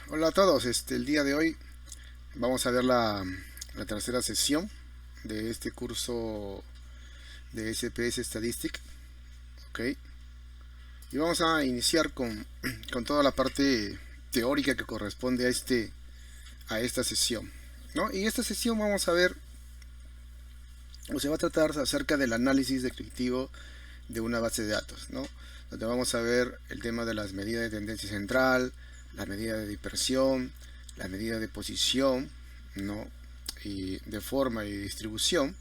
Hola a todos, el día de hoy vamos a ver la tercera sesión de este curso de SPS Statistic, ¿ok? Y vamos a iniciar con toda la parte teórica que corresponde a esta sesión, ¿no? Y esta sesión vamos a ver, o se va a tratar acerca del análisis descriptivo de una base de datos, ¿no? Donde vamos a ver el tema de las medidas de tendencia central, la medida de dispersión, la medida de posición, ¿no? Y de forma y distribución,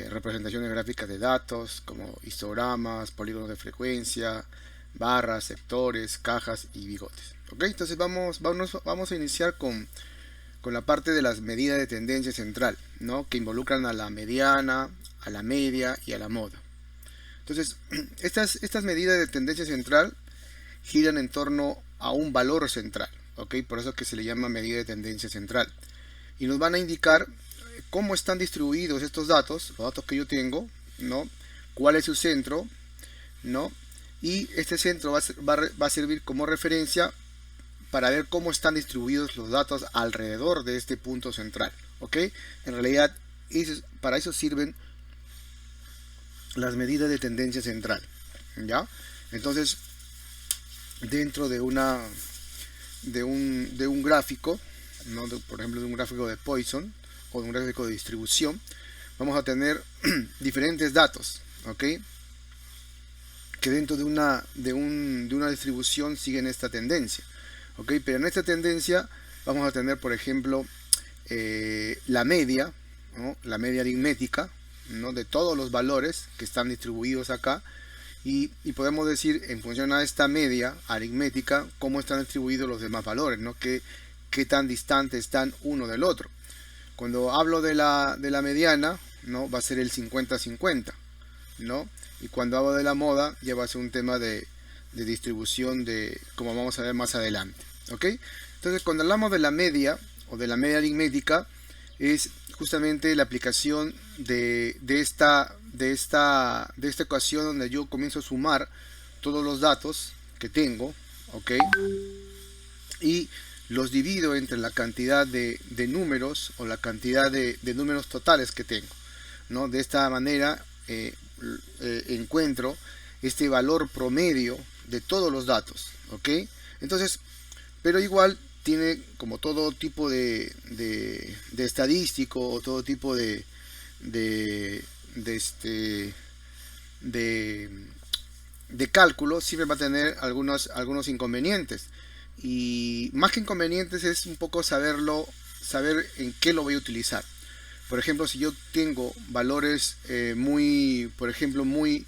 representaciones gráficas de datos como histogramas, polígonos de frecuencia, barras, sectores, cajas y bigotes. ¿Ok? Entonces vamos a iniciar con la parte de las medidas de tendencia central, ¿no? Que involucran a la mediana, a la media y a la moda. Entonces, estas medidas de tendencia central giran en torno a un valor central, ¿ok? Por eso es que se le llama medida de tendencia central. Y nos van a indicar cómo están distribuidos estos datos, los datos que yo tengo, ¿no? Cuál es su centro, ¿no? Y este centro va a servir como referencia para ver cómo están distribuidos los datos alrededor de este punto central, ¿ok? En realidad, para eso sirven las medidas de tendencia central, ¿ya? Entonces, dentro de un gráfico, ¿no? Por ejemplo, de un gráfico de Poisson o de un gráfico de distribución, vamos a tener diferentes datos, ¿ok? Que dentro de una distribución siguen esta tendencia, ¿ok? Pero en esta tendencia vamos a tener, por ejemplo, la media, ¿no? La media aritmética, ¿no? De todos los valores que están distribuidos acá, y podemos decir en función a esta media aritmética cómo están distribuidos los demás valores, ¿no? Qué tan distantes están uno del otro. Cuando hablo de la mediana, ¿no? Va a ser el 50-50, ¿no? Y cuando hablo de la moda, ya va a ser un tema de distribución, como vamos a ver más adelante, ¿ok? Entonces, cuando hablamos de la media o de la media aritmética, es justamente la aplicación de esta ecuación donde yo comienzo a sumar todos los datos que tengo, ¿ok? Y los divido entre la cantidad de números o la cantidad de números totales que tengo, ¿no? De esta manera encuentro este valor promedio de todos los datos, ¿ok? Entonces, pero igual tiene, como todo tipo de estadístico o todo tipo de, de, este, de, de cálculo, siempre va a tener algunos inconvenientes. Y más que inconvenientes es un poco saber en qué lo voy a utilizar. Por ejemplo, si yo tengo valores por ejemplo, muy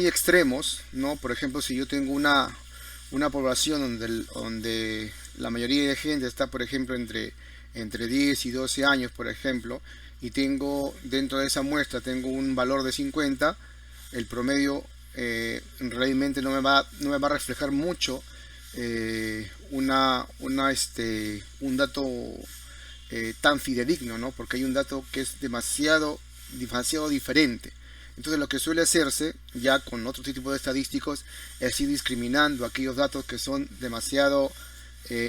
extremos, ¿no? Por ejemplo, si yo tengo una población donde la mayoría de gente está, por ejemplo, entre 10 y 12 años, por ejemplo, y tengo dentro de esa muestra tengo un valor de 50, el promedio realmente no me va a reflejar mucho un dato tan fidedigno, ¿no? Porque hay un dato que es demasiado diferente. Entonces lo que suele hacerse ya con otro tipo de estadísticos es ir discriminando aquellos datos que son demasiado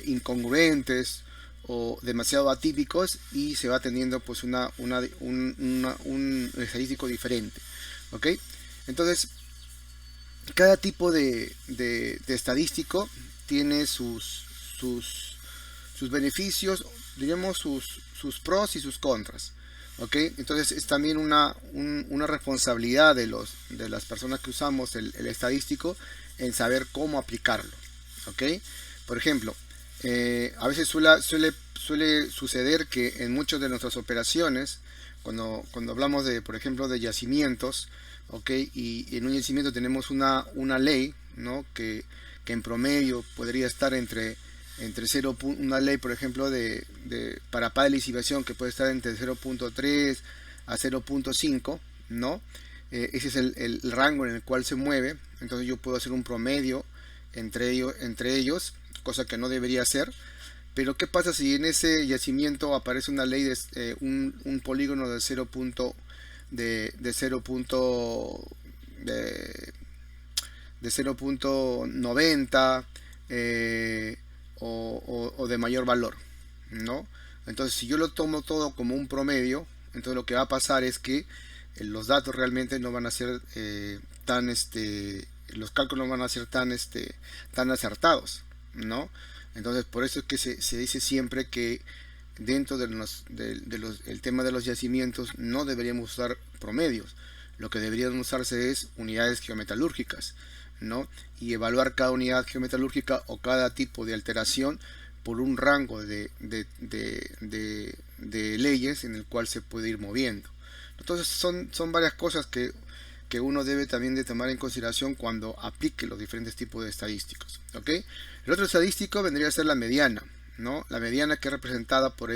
incongruentes o demasiado atípicos, y se va teniendo pues un estadístico diferente, ¿ok? Entonces cada tipo de estadístico tiene sus beneficios, diríamos sus pros y sus contras. ¿Ok? Entonces es también una responsabilidad de las personas que usamos el estadístico en saber cómo aplicarlo. ¿Ok? Por ejemplo, a veces suele suceder que en muchas de nuestras operaciones, cuando hablamos por ejemplo, de yacimientos, ¿ok? Y en un yacimiento tenemos una ley, ¿no? Que en promedio podría estar entre 0, una ley, por ejemplo, para paz de lisivación, que puede estar entre 0.3 a 0.5, ¿no? Ese es el rango en el cual se mueve. Entonces yo puedo hacer un promedio entre ellos, cosa que no debería hacer. Pero ¿qué pasa si en ese yacimiento aparece una ley un polígono de 0. De 0. De 0.90, o de mayor valor, ¿no? Entonces, si yo lo tomo todo como un promedio, entonces lo que va a pasar es que los datos realmente no van a ser tan los cálculos no van a ser tan acertados, ¿no? Entonces, por eso es que se dice siempre que dentro el tema de los yacimientos no deberíamos usar promedios. Lo que deberían usarse es unidades geometalúrgicas, ¿no? Y evaluar cada unidad geometalúrgica o cada tipo de alteración por un rango de leyes en el cual se puede ir moviendo. Entonces son varias cosas que uno debe también de tomar en consideración cuando aplique los diferentes tipos de estadísticos, ¿ok? El otro estadístico vendría a ser la mediana, ¿no? La mediana, que es representada por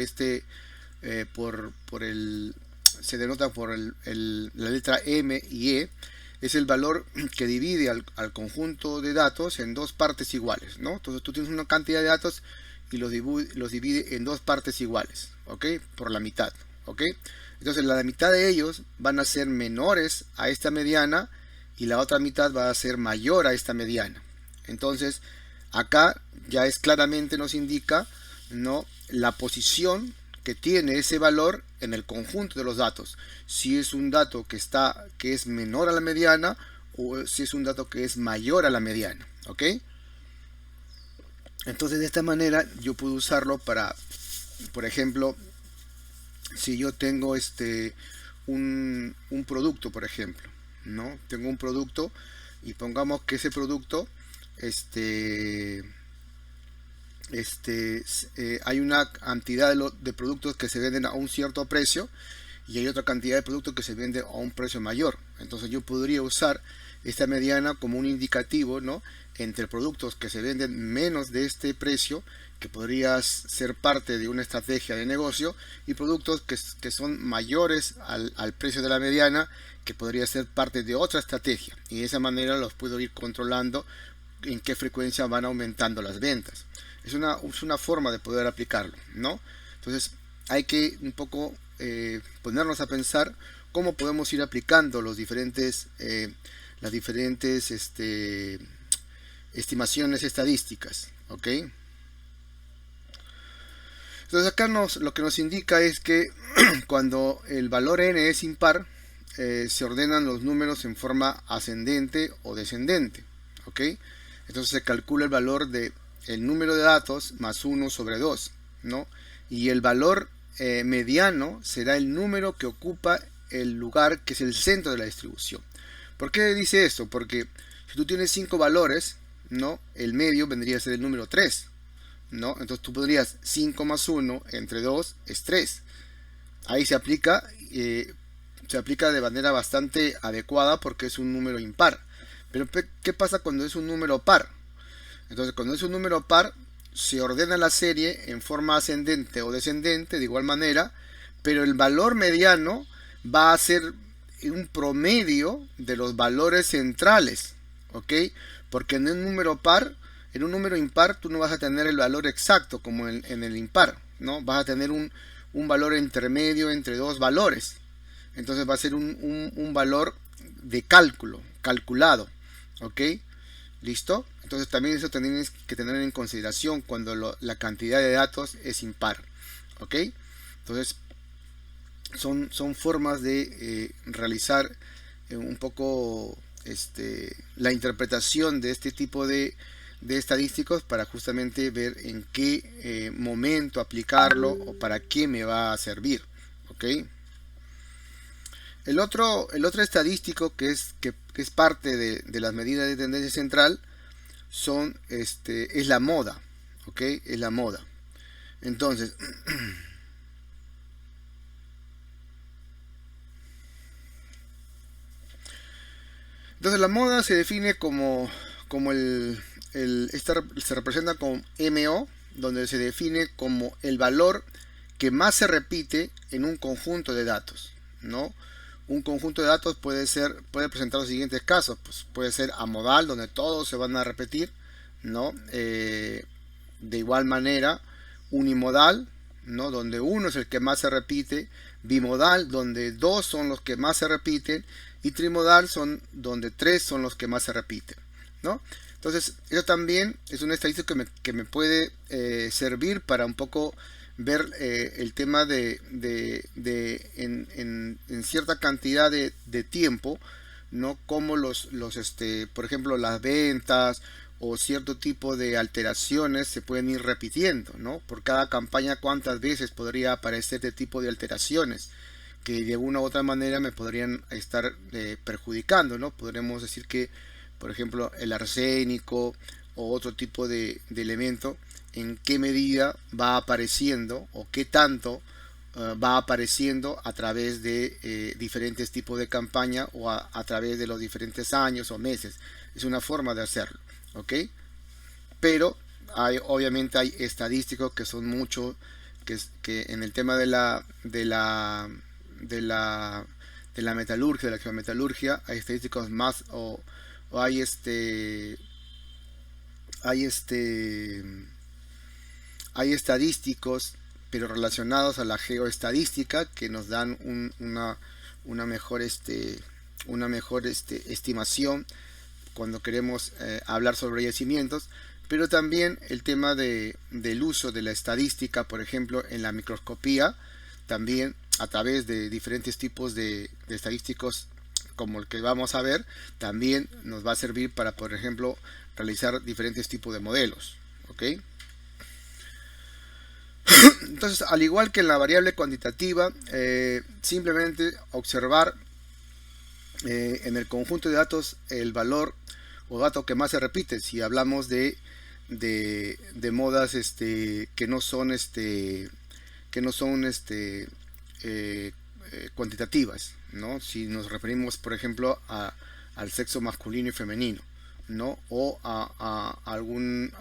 se denota por la letra M y E, es el valor que divide al conjunto de datos en dos partes iguales, ¿no? Entonces tú tienes una cantidad de datos y los divide en dos partes iguales, ¿ok? Por la mitad, ¿ok? Entonces la mitad de ellos van a ser menores a esta mediana y la otra mitad va a ser mayor a esta mediana. Entonces acá ya claramente nos indica, ¿no?, la posición que tiene ese valor en el conjunto de los datos. Si es un dato que es menor a la mediana o si es un dato que es mayor a la mediana, ¿ok? Entonces de esta manera yo puedo usarlo para, por ejemplo, si yo tengo un producto, por ejemplo, ¿no? Tengo un producto y pongamos que ese producto hay una cantidad de productos que se venden a un cierto precio y hay otra cantidad de productos que se venden a un precio mayor. Entonces yo podría usar esta mediana como un indicativo, ¿no?, entre productos que se venden menos de este precio, que podría ser parte de una estrategia de negocio, y productos que son mayores al precio de la mediana, que podría ser parte de otra estrategia, y de esa manera los puedo ir controlando en qué frecuencia van aumentando las ventas. Es una forma de poder aplicarlo, ¿no? Entonces hay que un poco ponernos a pensar cómo podemos ir aplicando las diferentes estimaciones estadísticas, ¿ok? Entonces acá lo que nos indica es que cuando el valor n es impar, se ordenan los números en forma ascendente o descendente, ¿ok? Entonces se calcula el valor del número de datos más 1 sobre 2, ¿no? Y el valor mediano será el número que ocupa el lugar que es el centro de la distribución. ¿Por qué dice esto? Porque si tú tienes 5 valores, ¿no?, el medio vendría a ser el número 3, ¿no? Entonces tú podrías 5 más 1 entre 2 es 3. Ahí se aplica de manera bastante adecuada porque es un número impar. Pero ¿qué pasa cuando es un número par? Entonces cuando es un número par se ordena la serie en forma ascendente o descendente de igual manera, pero el valor mediano va a ser un promedio de los valores centrales, ¿ok? Porque en un número impar tú no vas a tener el valor exacto como en el impar, ¿no? Vas a tener un valor intermedio entre dos valores. Entonces va a ser un valor de calculado, ¿ok? ¿Listo? Entonces también eso tienes que tener en consideración cuando la cantidad de datos es impar, ¿ok? Entonces son formas de realizar un poco la interpretación de este tipo de estadísticos para justamente ver en qué momento aplicarlo o para qué me va a servir, ¿ok? El otro estadístico que es parte de las medidas de tendencia central es la moda, ¿ok? Es la moda. Entonces la moda se define como se representa con MO, donde se define como el valor que más se repite en un conjunto de datos, ¿no? Un conjunto de datos puede presentar los siguientes casos, pues puede ser amodal, donde todos se van a repetir, ¿no? De igual manera, unimodal, ¿no?, donde uno es el que más se repite, bimodal, donde dos son los que más se repiten, y trimodal donde tres son los que más se repiten, ¿no? Entonces, eso también es una estadística que me puede servir para un poco ver el tema en cierta cantidad de tiempo, ¿no? Como por ejemplo, las ventas o cierto tipo de alteraciones se pueden ir repitiendo, ¿no? Por cada campaña, cuántas veces podría aparecer este tipo de alteraciones que de una u otra manera me podrían estar perjudicando, ¿no? Podremos decir que, por ejemplo, el arsénico o otro tipo de elemento, en qué medida va apareciendo o qué tanto va apareciendo a través de diferentes tipos de campaña o a través de los diferentes años o meses. Es una forma de hacerlo, ¿ok? Pero obviamente hay estadísticos que son mucho, que en el tema de la, de la metalurgia, de la geometalurgia, hay estadísticos más o hay hay estadísticos pero relacionados a la geoestadística que nos dan una mejor estimación cuando queremos hablar sobre yacimientos, pero también el tema del uso de la estadística, por ejemplo, en la microscopía, también a través de diferentes tipos de estadísticos como el que vamos a ver, también nos va a servir para, por ejemplo, realizar diferentes tipos de modelos, ¿ok? Entonces, al igual que en la variable cuantitativa, simplemente observar en el conjunto de datos el valor o dato que más se repite. Si hablamos de modas que no son cuantitativas, ¿no? Si nos referimos, por ejemplo, al sexo masculino y femenino, ¿no? O a algún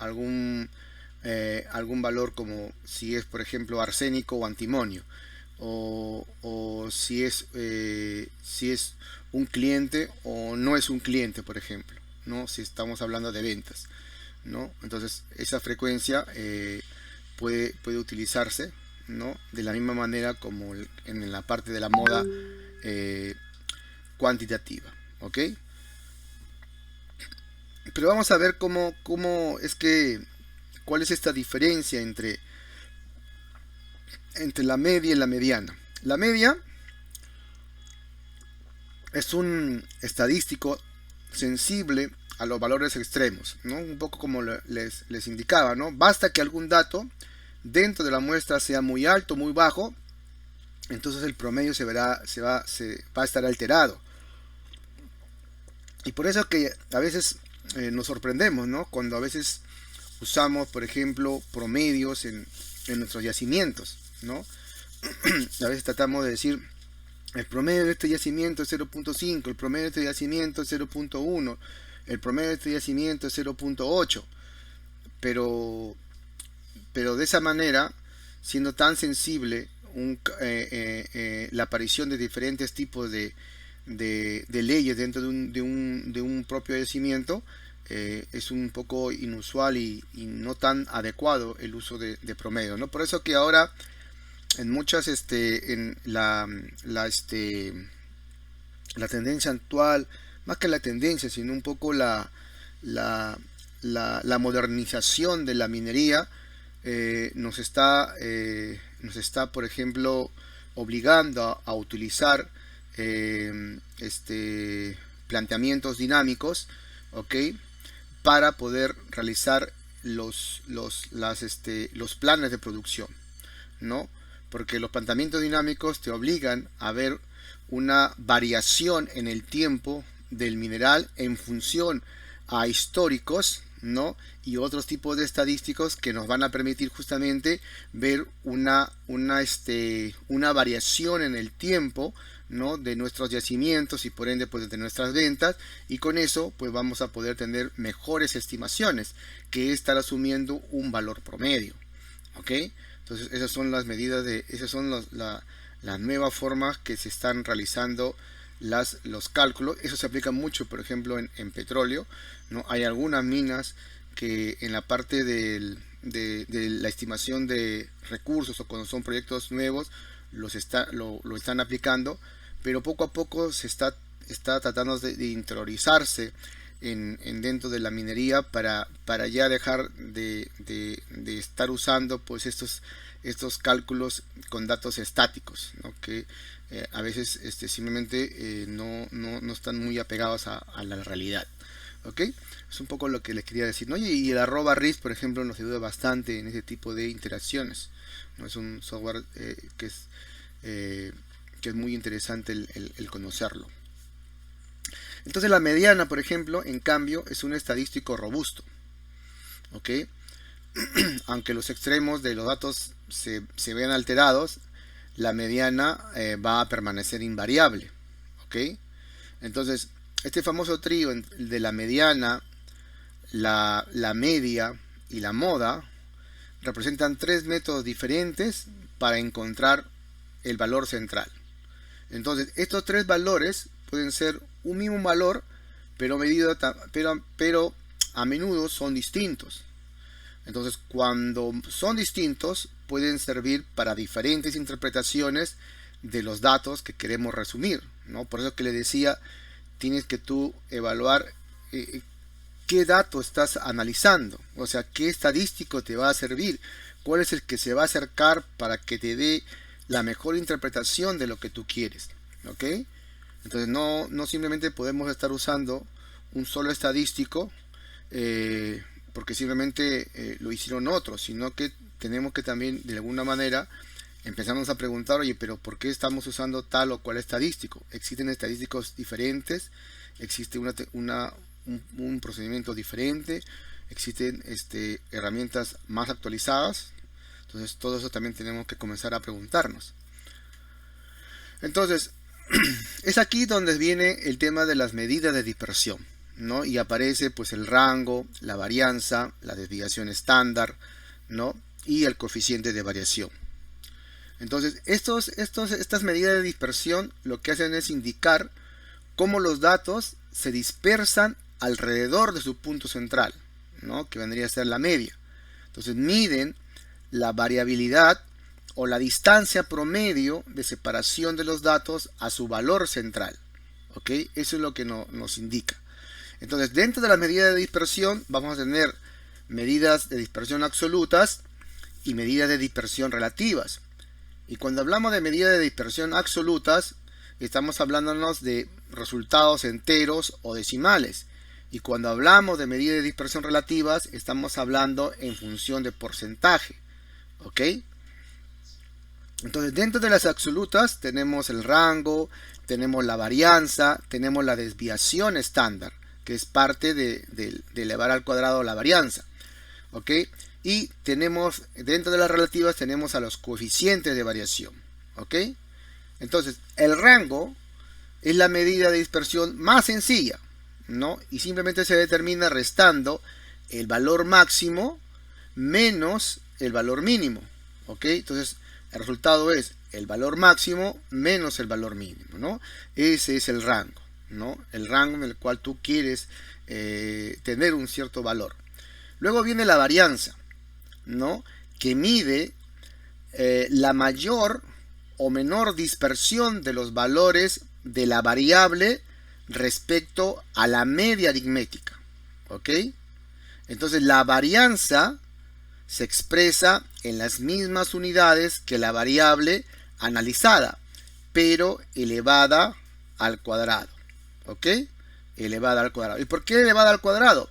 valor como si es, por ejemplo, arsénico o antimonio, o si es un cliente o no es un cliente, por ejemplo, ¿no? Si estamos hablando de ventas, ¿no? Entonces esa frecuencia puede utilizarse, ¿no? De la misma manera como en la parte de la moda cuantitativa, ¿ok? Pero vamos a ver cómo es que cuál es esta diferencia entre la media y la mediana. La media es un estadístico sensible a los valores extremos, ¿no? Un poco como les indicaba, ¿no? Basta que algún dato dentro de la muestra sea muy alto, muy bajo, entonces el promedio va a estar alterado. Y por eso que a veces nos sorprendemos, ¿no? Cuando a veces usamos, por ejemplo, promedios en nuestros yacimientos, ¿no? A veces tratamos de decir, el promedio de este yacimiento es 0.5, el promedio de este yacimiento es 0.1, el promedio de este yacimiento es 0.8, pero de esa manera, siendo tan sensible la aparición de diferentes tipos de leyes dentro de un propio yacimiento, es un poco inusual y no tan adecuado el uso de promedio, ¿no? Por eso que ahora en muchas en la tendencia actual, más que la tendencia, sino un poco la modernización de la minería, nos está por ejemplo obligando a utilizar planteamientos dinámicos, ¿ok? Para poder realizar los planes de producción, ¿no? Porque los planteamientos dinámicos te obligan a ver una variación en el tiempo del mineral en función a históricos, ¿no? Y otros tipos de estadísticos que nos van a permitir justamente ver una variación en el tiempo, ¿no? De nuestros yacimientos y por ende pues de nuestras ventas, y con eso pues vamos a poder tener mejores estimaciones que estar asumiendo un valor promedio, ¿ok? Entonces esas son las medidas esas son las nuevas formas que se están realizando los cálculos. Eso se aplica mucho, por ejemplo, en petróleo, ¿no? Hay algunas minas que en la parte de la estimación de recursos o cuando son proyectos nuevos lo están aplicando, pero poco a poco se está tratando de interiorizarse dentro de la minería para ya dejar de estar usando pues estos cálculos con datos estáticos, ¿no? Que a veces simplemente no están muy apegados a la realidad. ¿Ok? Es un poco lo que les quería decir, ¿no? Y el @RIS, por ejemplo, nos ayuda bastante en ese tipo de interacciones, ¿no? Es un software que es muy interesante el conocerlo. Entonces la mediana, por ejemplo, en cambio, es un estadístico robusto. ¿Ok? Aunque los extremos de los datos se vean alterados, la mediana va a permanecer invariable. ¿Ok? Entonces, este famoso trío de la mediana, la media y la moda representan tres métodos diferentes para encontrar el valor central. Entonces, estos tres valores pueden ser un mismo valor, pero a menudo son distintos. Entonces, cuando son distintos, pueden servir para diferentes interpretaciones de los datos que queremos resumir, ¿no? Por eso que le decía, tienes que tú evaluar qué dato estás analizando, o sea, qué estadístico te va a servir, cuál es el que se va a acercar para que te dé la mejor interpretación de lo que tú quieres. ¿Ok? Entonces no simplemente podemos estar usando un solo estadístico porque simplemente lo hicieron otros, sino que tenemos que también de alguna manera empezarnos a preguntar, oye, pero ¿por qué estamos usando tal o cual estadístico? ¿Existen estadísticos diferentes? ¿Existe un procedimiento diferente? ¿Existen herramientas más actualizadas? Entonces todo eso también tenemos que comenzar a preguntarnos. Entonces, es aquí donde viene el tema de las medidas de dispersión, ¿no? Y aparece pues el rango, la varianza, la desviación estándar, ¿no? Y el coeficiente de variación. Entonces, estas medidas de dispersión lo que hacen es indicar cómo los datos se dispersan alrededor de su punto central, ¿no? Que vendría a ser la media. Entonces, miden la variabilidad o la distancia promedio de separación de los datos a su valor central. ¿Ok? Eso es lo que nos indica. Entonces, dentro de las medidas de dispersión vamos a tener medidas de dispersión absolutas y medidas de dispersión relativas. Y cuando hablamos de medidas de dispersión absolutas, estamos hablándonos de resultados enteros o decimales. Y cuando hablamos de medidas de dispersión relativas, estamos hablando en función de porcentaje. ¿Ok? Entonces, dentro de las absolutas tenemos el rango, tenemos la varianza, tenemos la desviación estándar, que es parte de elevar al cuadrado la varianza. ¿Ok? Y tenemos, dentro de las relativas, tenemos a los coeficientes de variación. ¿Ok? Entonces, el rango es la medida de dispersión más sencilla, ¿no? Y simplemente se determina restando el valor máximo menos el valor mínimo. ¿Ok? Entonces, el resultado es el valor máximo menos el valor mínimo, ¿no? Ese es el rango, ¿no? El rango en el cual tú quieres tener un cierto valor. Luego viene la varianza, ¿no? Que mide la mayor o menor dispersión de los valores de la variable respecto a la media aritmética. ¿Ok? Entonces la varianza se expresa en las mismas unidades que la variable analizada, pero elevada al cuadrado. ¿Ok? Elevada al cuadrado. ¿Y por qué elevada al cuadrado?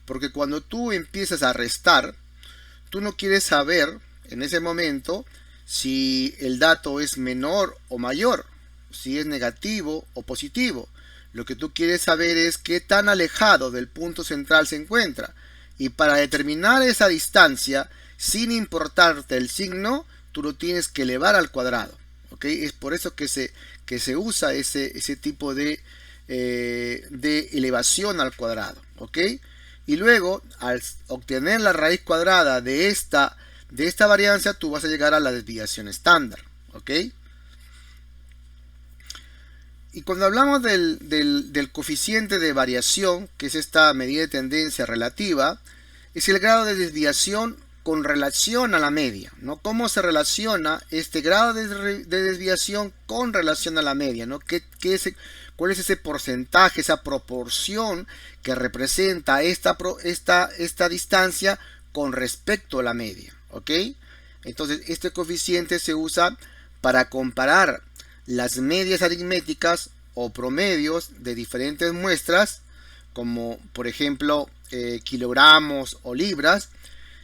Porque cuando tú empiezas a restar, tú no quieres saber en ese momento si el dato es menor o mayor, si es negativo o positivo. Lo que tú quieres saber es qué tan alejado del punto central se encuentra. Y para determinar esa distancia, sin importarte el signo, tú lo tienes que elevar al cuadrado. ¿Ok? Es por eso que se usa ese tipo de elevación al cuadrado. ¿Ok? Y luego, al obtener la raíz cuadrada de esta varianza, tú vas a llegar a la desviación estándar. ¿Ok? Y cuando hablamos del coeficiente de variación, que es esta medida de tendencia relativa, es el grado de desviación con relación a la media, ¿no? ¿Cómo se relaciona este grado de desviación con relación a la media, ¿no? ¿Cuál es ese porcentaje, esa proporción que representa esta distancia con respecto a la media? ¿Ok? Entonces, este coeficiente se usa para comparar las medias aritméticas o promedios de diferentes muestras, como por ejemplo kilogramos o libras.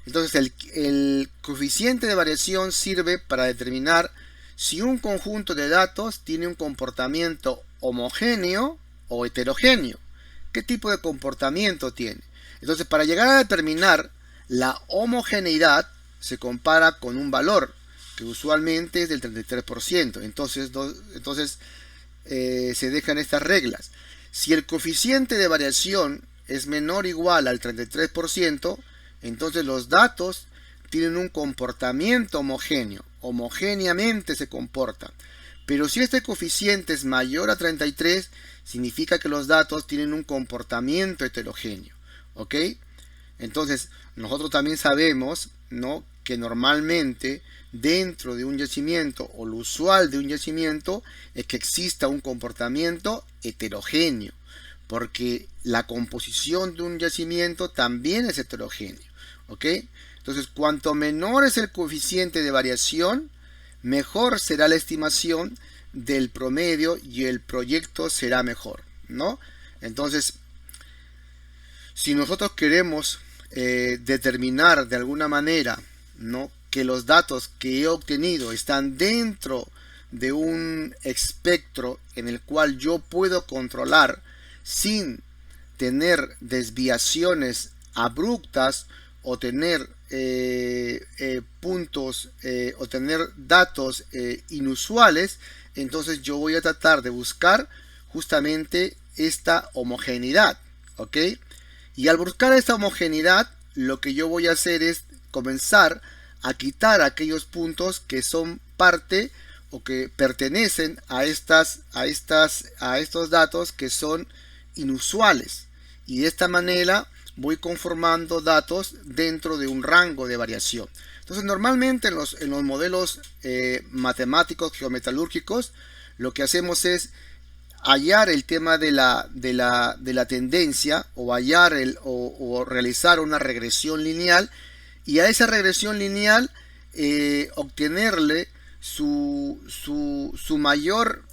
Entonces el coeficiente de variación sirve para determinar si un conjunto de datos tiene un comportamiento homogéneo o heterogéneo. ¿Qué tipo de comportamiento tiene? Entonces, para llegar a determinar la homogeneidad, se compara con un valor que usualmente es del 33%. Entonces se dejan estas reglas. Si el coeficiente de variación es menor o igual al 33%, entonces los datos tienen un comportamiento homogéneo, homogéneamente se comportan. Pero si este coeficiente es mayor a 33, significa que los datos tienen un comportamiento heterogéneo. ¿Ok? Entonces, nosotros también sabemos, ¿no?, que normalmente dentro de un yacimiento, o lo usual de un yacimiento, es que exista un comportamiento heterogéneo, porque la composición de un yacimiento también es heterogéneo. ¿Ok? Entonces, cuanto menor es el coeficiente de variación, mejor será la estimación del promedio y el proyecto será mejor, ¿no? Entonces, si nosotros queremos determinar de alguna manera, ¿no?, que los datos que he obtenido están dentro de un espectro en el cual yo puedo controlar sin tener desviaciones abruptas o tener puntos o tener datos inusuales, entonces yo voy a tratar de buscar justamente esta homogeneidad. ¿Ok? Y al buscar esta homogeneidad, lo que yo voy a hacer es comenzar a quitar aquellos puntos que son parte o que pertenecen a estos datos que son inusuales, y de esta manera voy conformando datos dentro de un rango de variación. Entonces, normalmente en los modelos matemáticos geometalúrgicos, lo que hacemos es hallar el tema de la tendencia, o hallar o realizar una regresión lineal, y a esa regresión lineal obtenerle su mayor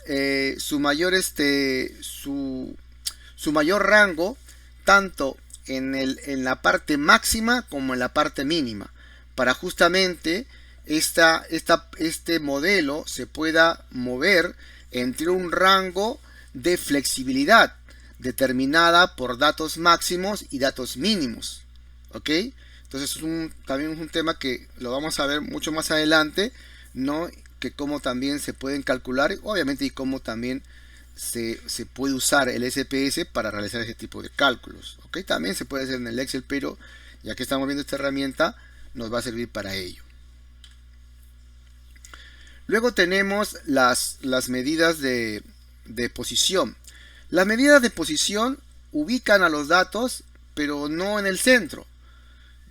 rango, tanto en la parte máxima como en la parte mínima, para justamente este modelo se pueda mover entre un rango de flexibilidad determinada por datos máximos y datos mínimos. ¿Ok? Entonces también es un tema que lo vamos a ver mucho más adelante, ¿no?, que cómo también se pueden calcular, obviamente, y cómo también se puede usar el SPS para realizar ese tipo de cálculos. ¿Ok? También se puede hacer en el Excel, pero ya que estamos viendo esta herramienta, nos va a servir para ello. Luego tenemos las medidas de posición. Las medidas de posición ubican a los datos, pero no en el centro,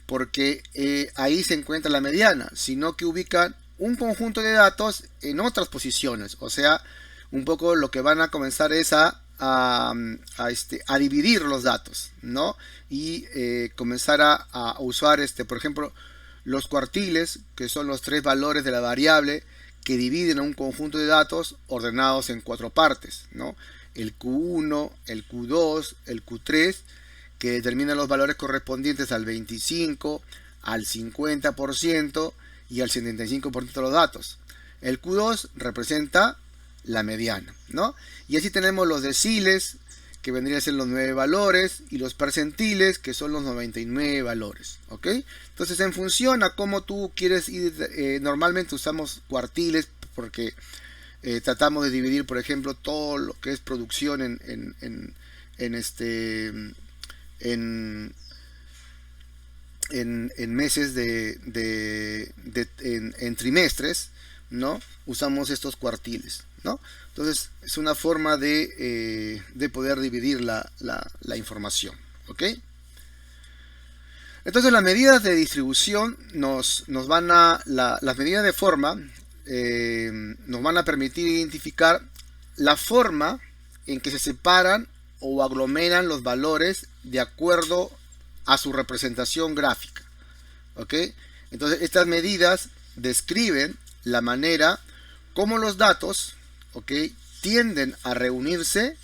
porque ahí se encuentra la mediana, sino que ubican un conjunto de datos en otras posiciones. O sea, un poco lo que van a comenzar es a dividir los datos, ¿no? Y comenzar a usar, por ejemplo, los cuartiles, que son los 3 valores de la variable que dividen a un conjunto de datos ordenados en 4 partes, ¿no? El Q1, el Q2, el Q3, que determinan los valores correspondientes al 25, al 50% y al 75% de los datos. El Q2 representa la mediana, ¿no? Y así tenemos los deciles, que vendrían a ser los 9 valores, y los percentiles, que son los 99 valores. ¿Ok? Entonces, en función a cómo tú quieres ir, normalmente usamos cuartiles porque tratamos de dividir, por ejemplo, todo lo que es producción en meses en trimestres, ¿no? Usamos estos cuartiles, ¿no? Entonces es una forma de poder dividir la información. ¿Ok? Entonces las medidas de distribución las medidas de forma nos van a permitir identificar la forma en que se separan o aglomeran los valores de acuerdo a su representación gráfica. ¿Ok? Entonces estas medidas describen la manera como los datos, ¿ok?, tienden a reunirse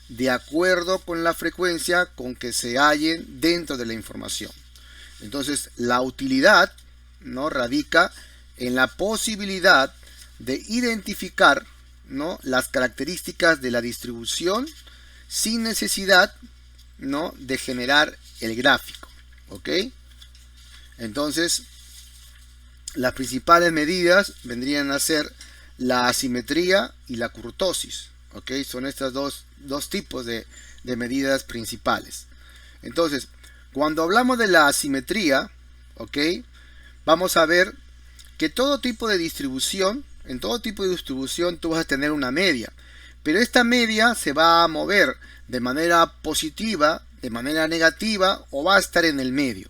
de acuerdo con la frecuencia con que se hallen dentro de la información. Entonces la utilidad, ¿no?, radica en la posibilidad de identificar, ¿no?, las características de la distribución sin necesidad, ¿no?, de generar el gráfico. ¿Ok? Entonces las principales medidas vendrían a ser la asimetría y la kurtosis. ¿Ok? Son estos dos tipos de medidas principales. Entonces, cuando hablamos de la asimetría, ¿ok?, vamos a ver que en todo tipo de distribución tú vas a tener una media. Pero esta media se va a mover de manera positiva, de manera negativa, o va a estar en el medio.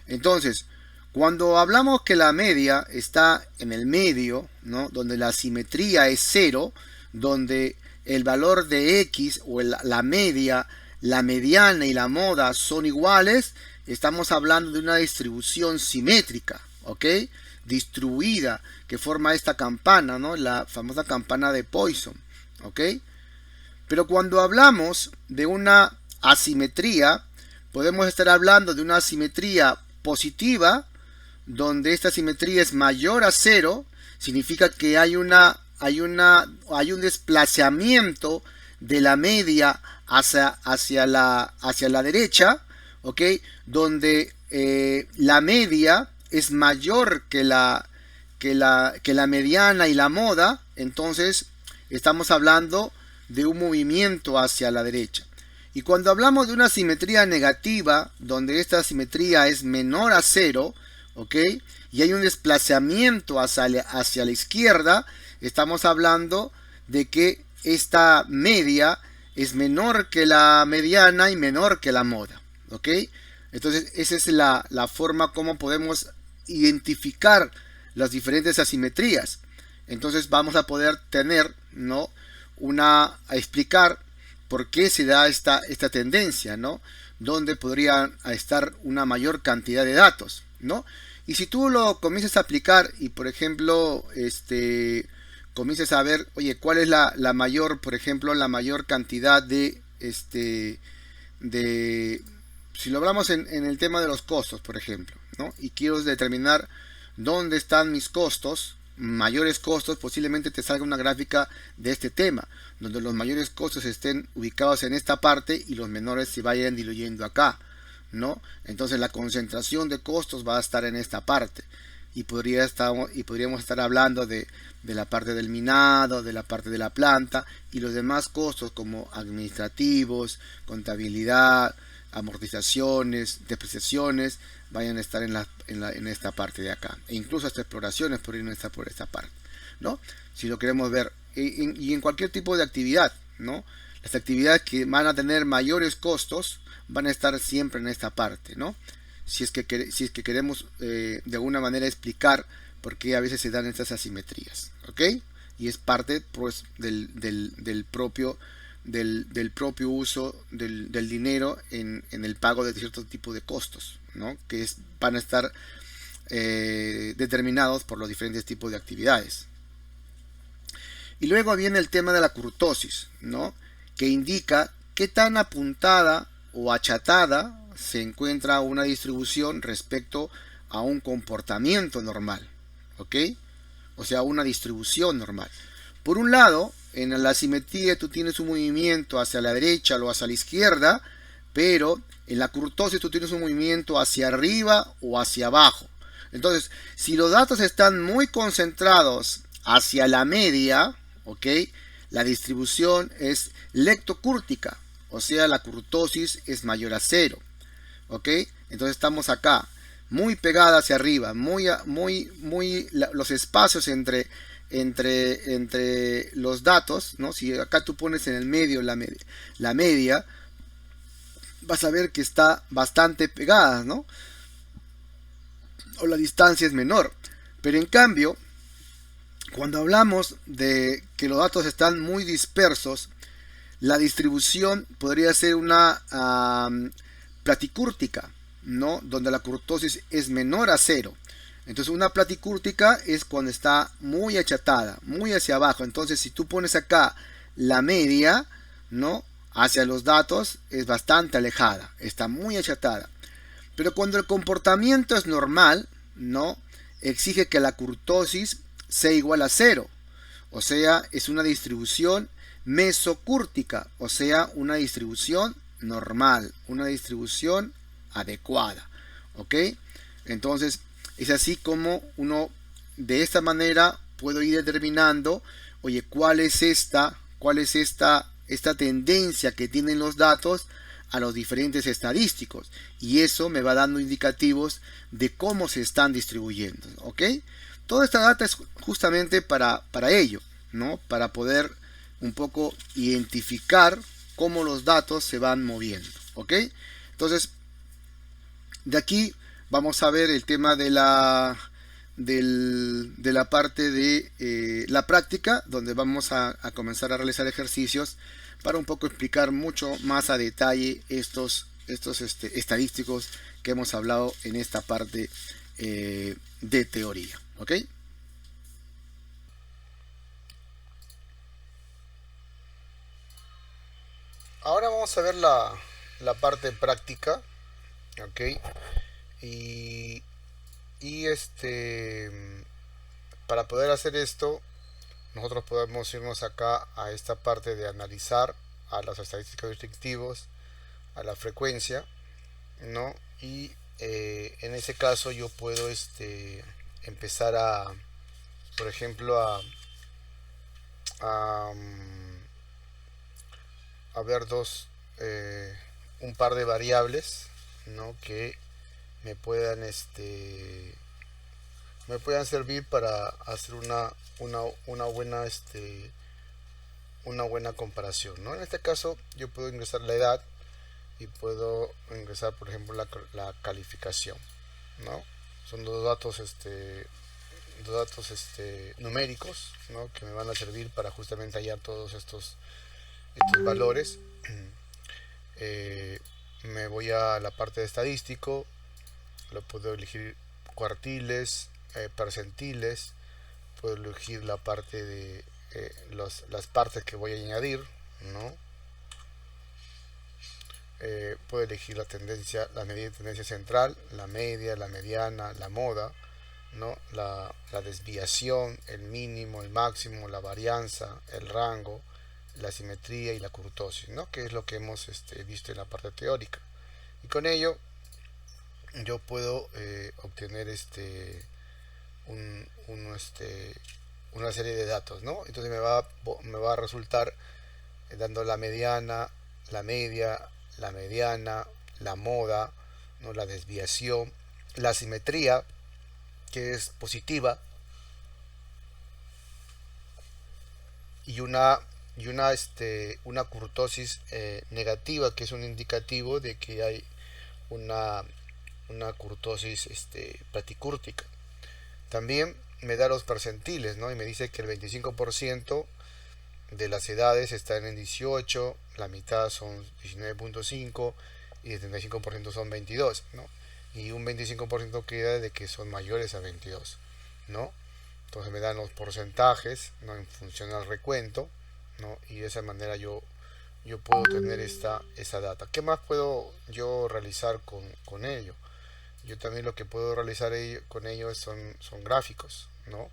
Entonces, cuando hablamos que la media está en el medio, ¿no?, donde la simetría es 0, donde el valor de x o la media, la mediana y la moda son iguales, estamos hablando de una distribución simétrica, ¿ok?, distribuida, que forma esta campana, ¿no?, la famosa campana de Poisson, ¿ok? Pero cuando hablamos de una asimetría, podemos estar hablando de una asimetría positiva, donde esta simetría es mayor a 0, significa que hay un desplazamiento de la media hacia la derecha, ¿ok?, donde la media es mayor que la mediana y la moda. Entonces estamos hablando de un movimiento hacia la derecha. Y cuando hablamos de una simetría negativa, donde esta simetría es menor a 0, ¿ok?, y hay un desplazamiento hacia la izquierda, estamos hablando de que esta media es menor que la mediana y menor que la moda. ¿Ok? Entonces esa es la forma como podemos identificar las diferentes asimetrías. Entonces vamos a poder tener, ¿no?, a explicar por qué se da esta tendencia, ¿no?, donde podría estar una mayor cantidad de datos, ¿no? Y si tú lo comienzas a aplicar y, por ejemplo, comienzas a ver, oye, cuál es la mayor, por ejemplo, la mayor cantidad de si lo hablamos en el tema de los costos, por ejemplo, ¿no?, y quiero determinar dónde están mis costos, mayores costos, posiblemente te salga una gráfica de este tema, donde los mayores costos estén ubicados en esta parte y los menores se vayan diluyendo acá, ¿no? Entonces la concentración de costos va a estar en esta parte y podríamos estar hablando de la parte del minado, de la parte de la planta, y los demás costos como administrativos, contabilidad, amortizaciones, depreciaciones, vayan a estar en esta parte de acá, e incluso hasta exploraciones podrían estar por esta parte, ¿no?, si lo queremos ver. Y en cualquier tipo de actividad, ¿no?, las actividades que van a tener mayores costos van a estar siempre en esta parte, ¿no?, si es que queremos de alguna manera explicar por qué a veces se dan estas asimetrías. ¿Ok? Y es parte, pues, del propio uso del dinero en el pago de cierto tipo de costos, ¿no?, que van a estar determinados por los diferentes tipos de actividades. Y luego viene el tema de la kurtosis, ¿no?, que indica qué tan apuntada o achatada se encuentra una distribución respecto a un comportamiento normal. ¿Ok? O sea, una distribución normal. Por un lado, en la asimetría tú tienes un movimiento hacia la derecha o hacia la izquierda, pero en la kurtosis tú tienes un movimiento hacia arriba o hacia abajo. Entonces, si los datos están muy concentrados hacia la media, ¿ok?, la distribución es lectocúrtica, o sea, la kurtosis es mayor a 0. ¿Ok? Entonces estamos acá, muy pegada hacia arriba, los espacios entre los datos, ¿no? Si acá tú pones en el medio la media, vas a ver que está bastante pegada, ¿no? o la distancia es menor. Pero en cambio, cuando hablamos de que los datos están muy dispersos, la distribución podría ser una platicúrtica, ¿no? Donde la kurtosis es menor a cero. Entonces una platicúrtica es cuando está muy achatada, muy hacia abajo. Entonces si tú pones acá la media, ¿no? Hacia los datos es bastante alejada, está muy achatada. Pero cuando el comportamiento es normal, ¿no? Exige que la kurtosis sea igual a cero. O sea, es una distribución mesocúrtica, o sea, una distribución normal, una distribución adecuada. ¿Ok? Entonces, es así como uno, de esta manera, puedo ir determinando, oye, cuál es esta tendencia que tienen los datos a los diferentes estadísticos, y eso me va dando indicativos de cómo se están distribuyendo. ¿Ok? Toda esta data es justamente para ello, ¿no? Para poder un poco identificar cómo los datos se van moviendo. ¿Ok? Entonces, de aquí vamos a ver el tema de la parte de la práctica, donde vamos a comenzar a realizar ejercicios para un poco explicar mucho más a detalle estos estadísticos que hemos hablado en esta parte de teoría. ¿Ok? Ahora vamos a ver la parte práctica. ¿Ok? Y, y para poder hacer esto, nosotros podemos irnos acá a esta parte de analizar a las estadísticas restrictivos, a la frecuencia, ¿no? Y en ese caso yo puedo empezar por ejemplo, a, a ver un par de variables, ¿no? Que me puedan servir para hacer una buena una buena comparación, ¿no? En este caso yo puedo ingresar la edad y puedo ingresar, por ejemplo, la calificación, ¿no? Son dos datos numéricos, ¿no? Que me van a servir para justamente hallar todos estos valores. Me voy a la parte de estadístico, lo puedo elegir cuartiles, percentiles, puedo elegir la parte de las partes que voy a añadir, ¿no? Puedo elegir la tendencia, la medida de tendencia central, la media, la mediana, la moda, ¿no? La desviación, el mínimo, el máximo, la varianza, el rango, la simetría y la kurtosis, ¿no? Que es lo que hemos visto en la parte teórica. Y con ello yo puedo obtener una serie de datos, ¿no? Entonces me va a resultar dando la mediana, la media, la mediana, la moda, ¿no? La desviación, la simetría, que es positiva, y una kurtosis negativa, que es un indicativo de que hay una kurtosis platicúrtica. También me da los percentiles, ¿no? Y me dice que el 25% de las edades están en 18, la mitad son 19.5 y el 75% son 22, ¿no? Y un 25% queda de que son mayores a 22, ¿no? Entonces me dan los porcentajes, ¿no? En función al recuento, ¿no? Y de esa manera yo puedo tener esa data. ¿Qué más puedo yo realizar con ello? Yo también lo que puedo realizar con ello son gráficos, ¿no?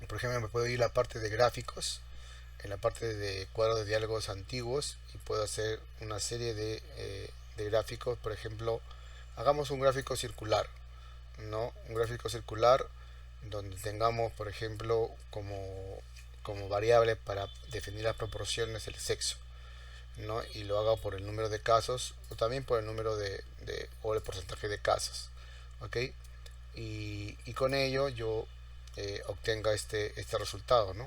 Por ejemplo, me puedo ir a la parte de gráficos, en la parte de cuadros de diálogos antiguos, y puedo hacer una serie de gráficos. Por ejemplo, hagamos un gráfico circular, ¿no? Un gráfico circular donde tengamos, por ejemplo, como variable para definir las proporciones el sexo, ¿no? Y lo haga por el número de casos, o también por el número o el porcentaje de casos, ¿ok? Y con ello yo obtenga este resultado, ¿no?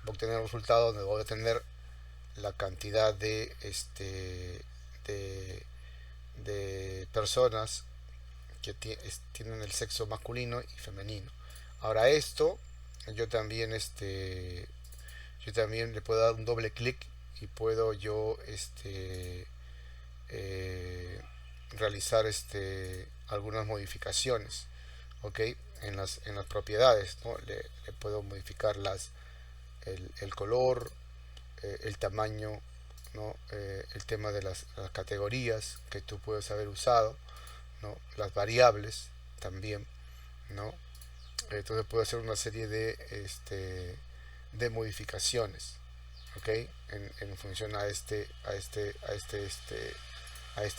Voy a obtener un resultado donde voy a tener la cantidad de personas tienen el sexo masculino y femenino. Ahora esto, yo también le puedo dar un doble clic y puedo yo realizar algunas modificaciones, ¿ok? En las propiedades, ¿no? Le puedo modificar el color, el tamaño, ¿no? El tema de las categorías que tú puedes haber usado, ¿no? Las variables también, ¿no? Entonces puedo hacer una serie de modificaciones, ¿ok? En función a este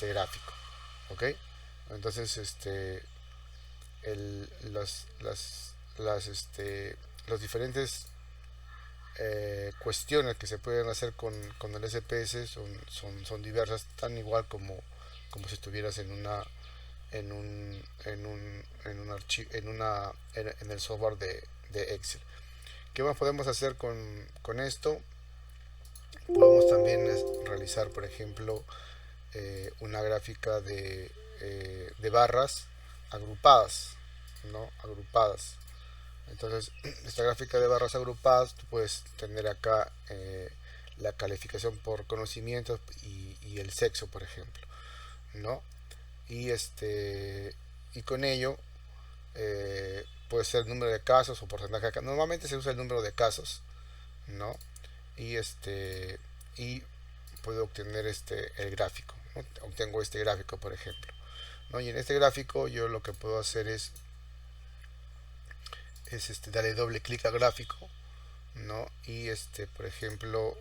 gráfico, ¿ok? Entonces el, los diferentes cuestiones que se pueden hacer con el SPS son diversas, tan igual como si estuvieras en un archivo, en el software de Excel. ¿Qué más podemos hacer con esto? Podemos también realizar, por ejemplo, una gráfica de barras agrupadas, ¿no? Agrupadas. Entonces, esta gráfica de barras agrupadas, tú puedes tener acá la calificación por conocimientos y el sexo, por ejemplo, ¿no? Y con ello puede ser el número de casos o porcentaje de casos. Normalmente se usa el número de casos, ¿no? Y puedo obtener el gráfico, ¿no? Obtengo este gráfico, por ejemplo, ¿no? Y en este gráfico yo lo que puedo hacer es darle doble clic al gráfico, ¿no? Y por ejemplo,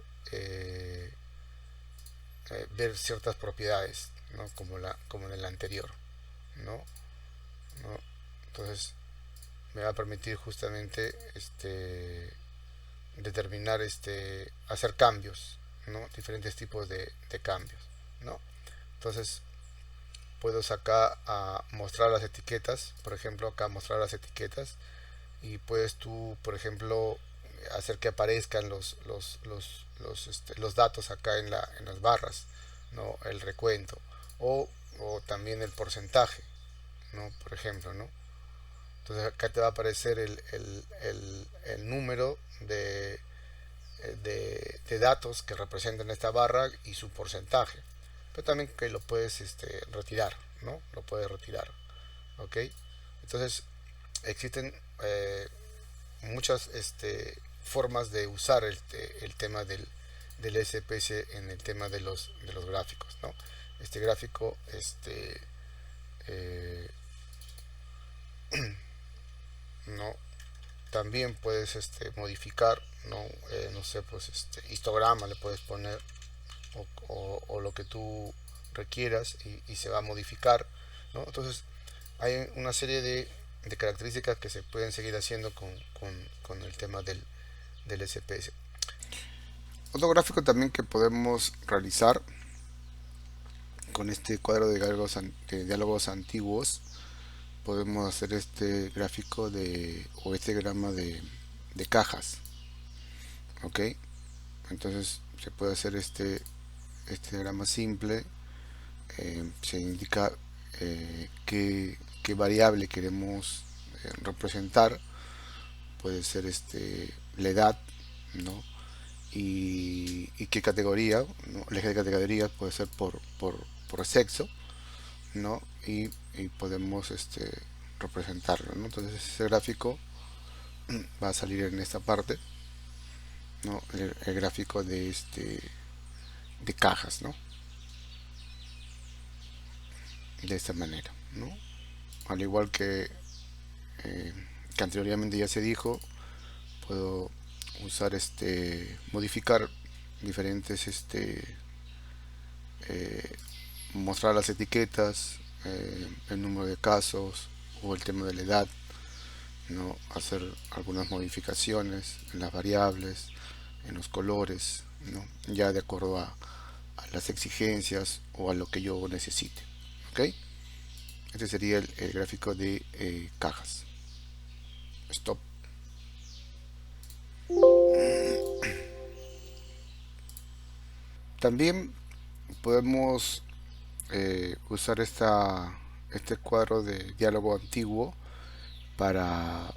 ver ciertas propiedades, ¿no? Como en el anterior, ¿no? ¿no? Entonces me va a permitir justamente determinar, hacer cambios, ¿no? Diferentes tipos de cambios, ¿no? Entonces puedo acá a mostrar las etiquetas, por ejemplo, acá mostrar las etiquetas, y puedes tú, por ejemplo, hacer que aparezcan los datos acá en las barras, ¿no? El recuento o también el porcentaje, ¿no? Por ejemplo, ¿no? Entonces acá te va a aparecer el número de datos que representan esta barra y su porcentaje, pero también que lo puedes retirar, ¿no? Lo puedes retirar, ¿ok? Entonces existen muchas formas de usar el tema del SPS en el tema de los gráficos, ¿no? Este gráfico eh, no también puedes modificar, no no sé, pues histograma le puedes poner o lo que tú requieras y se va a modificar, ¿no? Entonces hay una serie de características que se pueden seguir haciendo con el tema del SPS. Otro gráfico también que podemos realizar con este cuadro de diálogos antiguos, podemos hacer este gráfico o este diagrama de cajas, ¿ok? Entonces se puede hacer este diagrama simple. Se indica qué variable queremos representar. Puede ser la edad, ¿no? Y qué categoría, ¿no? El eje de categorías puede ser por sexo, ¿no? Y podemos representarlo, ¿no? Entonces ese gráfico va a salir en esta parte, ¿no? El gráfico de cajas, ¿no? De esta manera, ¿no? Al igual que anteriormente ya se dijo, puedo usar modificar diferentes mostrar las etiquetas, el número de casos o el tema de la edad, ¿no? Hacer algunas modificaciones en las variables, en los colores, ¿no? Ya de acuerdo a las exigencias o a lo que yo necesite, ¿ok? Este sería el gráfico de cajas. Stop. También podemos usar este cuadro de diálogo antiguo para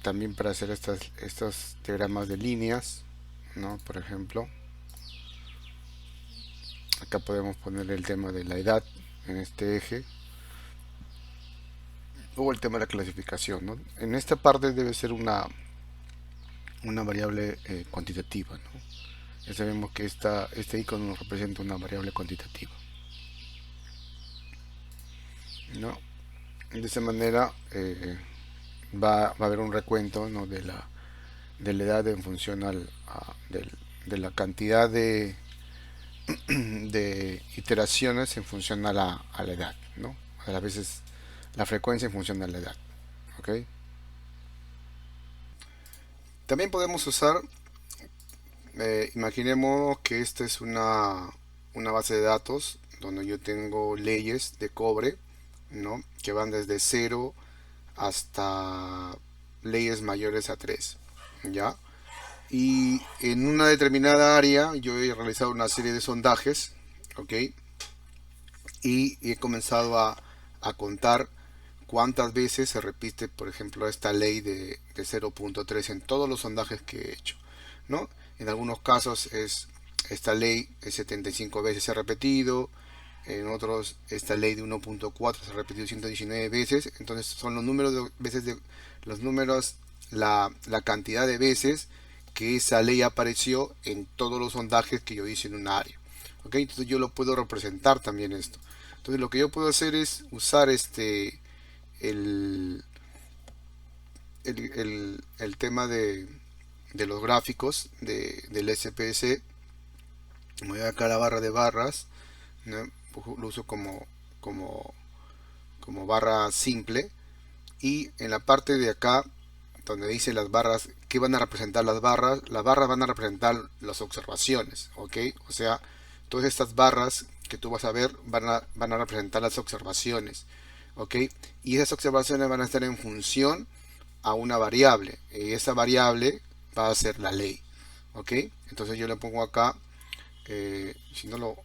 también para hacer estos diagramas de líneas, ¿no? Por ejemplo, acá podemos poner el tema de la edad en este eje o el tema de la clasificación, ¿no? En esta parte debe ser una variable cuantitativa, ¿no? Ya sabemos que este icono nos representa una variable cuantitativa, ¿no? De esa manera va a haber un recuento, ¿no? de la edad en función de la cantidad de iteraciones en función a la edad, ¿no? A las veces la frecuencia en función de la edad, ¿ok? También podemos usar, imaginemos que esta es una base de datos donde yo tengo leyes de cobre, ¿no? Que van desde 0 hasta leyes mayores a 3, ¿ya? Y en una determinada área yo he realizado una serie de sondajes, ¿ok? Y he comenzado a contar cuántas veces se repite, por ejemplo, esta ley de 0.3 en todos los sondajes que he hecho, ¿no? En algunos casos esta ley es 75 veces se ha repetido, en otros esta ley de 1.4 se ha repetido 119 veces, entonces son los números de veces los números, la cantidad de veces que esa ley apareció en todos los sondajes que yo hice en un área. ¿Ok? Entonces yo lo puedo representar también esto. Entonces lo que yo puedo hacer es usar el, el tema de los gráficos del SPSS. Me voy acá a la barra de barras, ¿no? Lo uso como, como barra simple, y en la parte de acá donde dice las barras, ¿qué van a representar las barras van a representar las observaciones, ¿ok? O sea, todas estas barras que tú vas a ver van a representar las observaciones, ¿ok? Y esas observaciones van a estar en función a una variable, y esa variable va a ser la ley, ¿ok? Entonces yo le pongo acá, si no lo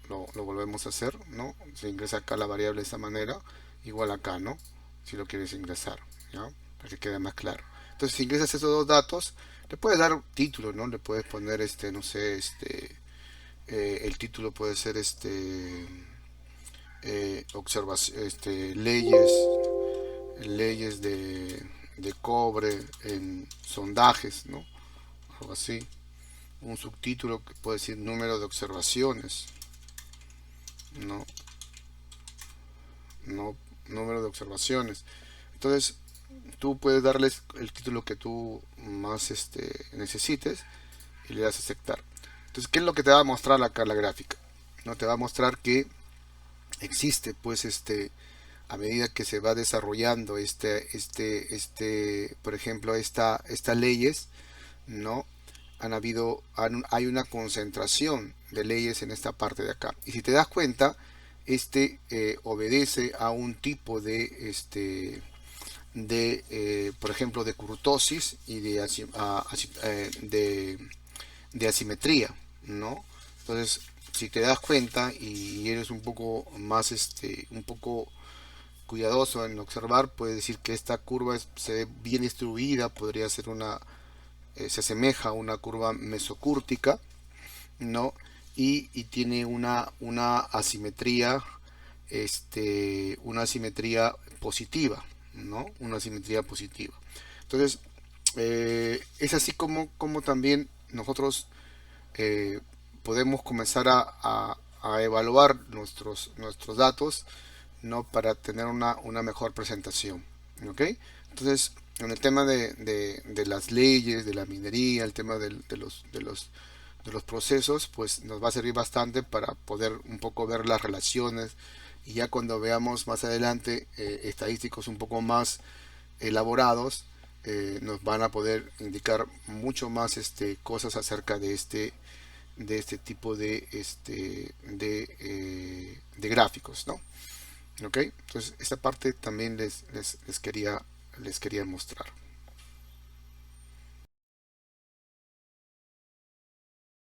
volvemos a hacer, ¿no? Se ingresa acá la variable de esta manera, igual acá, ¿no? Si lo quieres ingresar, ¿ya? Para que quede más claro. Entonces, si ingresas esos dos datos, le puedes dar título, ¿no? Le puedes poner, no sé, el título puede ser, observación, leyes de cobre en sondajes, ¿no? Algo así. Un subtítulo que puede decir número de observaciones, ¿no? No, número de observaciones. Entonces, tú puedes darles el título que tú más necesites y le das a aceptar. Entonces, ¿qué es lo que te va a mostrar acá la gráfica? No te va a mostrar que existe, pues, a medida que se va desarrollando por ejemplo, estas leyes, ¿no? Hay una concentración de leyes en esta parte de acá. Y si te das cuenta, obedece a un tipo por ejemplo, de kurtosis y de asimetría, ¿no? Entonces, si te das cuenta y eres un poco más, un poco cuidadoso en observar, puedes decir que esta curva se ve bien distribuida, podría ser se asemeja a una curva mesocúrtica, ¿no? Y tiene una asimetría, una asimetría positiva, ¿no? Una asimetría positiva. Entonces, es así como también nosotros podemos comenzar a evaluar nuestros datos, ¿no? Para tener una mejor presentación, ¿ok? Entonces, en el tema de las leyes, de la minería, el tema de los procesos, pues nos va a servir bastante para poder un poco ver las relaciones, y ya cuando veamos más adelante estadísticos un poco más elaborados, nos van a poder indicar mucho más cosas acerca de este tipo de gráficos, ¿no? ¿Ok? Entonces esta parte también les quería mostrar.